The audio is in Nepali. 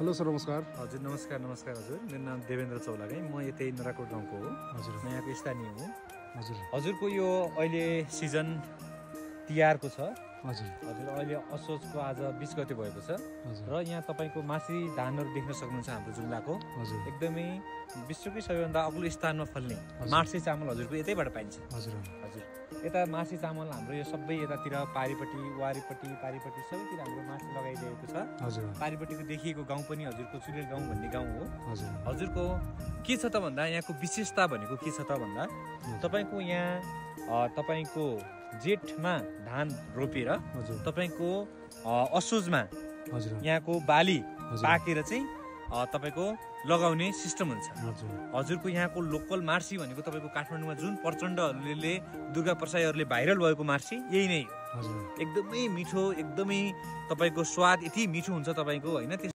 हेलो सर, नमस्कार। हजुर नमस्कार हजुर। मेरो नाम देवेन्द्र चौलागाई, म यतै नराकोट गाउँको हो। हजुर, म यहाँको स्थानीय हो। हजुर हजुरको यो अहिले सिजन तिहारको छ। हजुर हजुर अहिले असोजको आज 20 गते भएको छ हजुर र यहाँ तपाईको मासी धानहरू देख्न सक्नुहुन्छ हाम्रो जुम्लाको। हजुर एकदमै विश्वकै सबैभन्दा अग्लो स्थानमा फल्ने मार्से चामल हजुरको यतैबाट पाइन्छ। हजुर हजुर यता मासी चामल हाम्रो यो सबै यतातिर पारिपट्टि पारिपट्टि सबैतिर हाम्रो मासी लगाइरहेको छ। हजुर पारिपट्टिको देखिएको गाउँ पनि हजुरको चुरेल गाउँ भन्ने गाउँ हो। हजुर हजुरको के छ त भन्दा यहाँको विशेषता भनेको के छ त भन्दा तपाईको यहाँ तपाईको जेठमा धान रोपेर तपाईको असोजमा यहाँको बाली पाकेर चाहिँ तपाईको लगाउने सिस्टम हुन्छ। हजुरको यहाँको लोकल मार्सी भनेको तपाईको काठमाडौँमा जुन प्रचण्डहरूले दुर्गा प्रसाईहरूले भाइरल भएको मार्सी यही नै हो। एकदमै मिठो, एकदमै तपाईको स्वाद यति मिठो हुन्छ तपाईको हैन।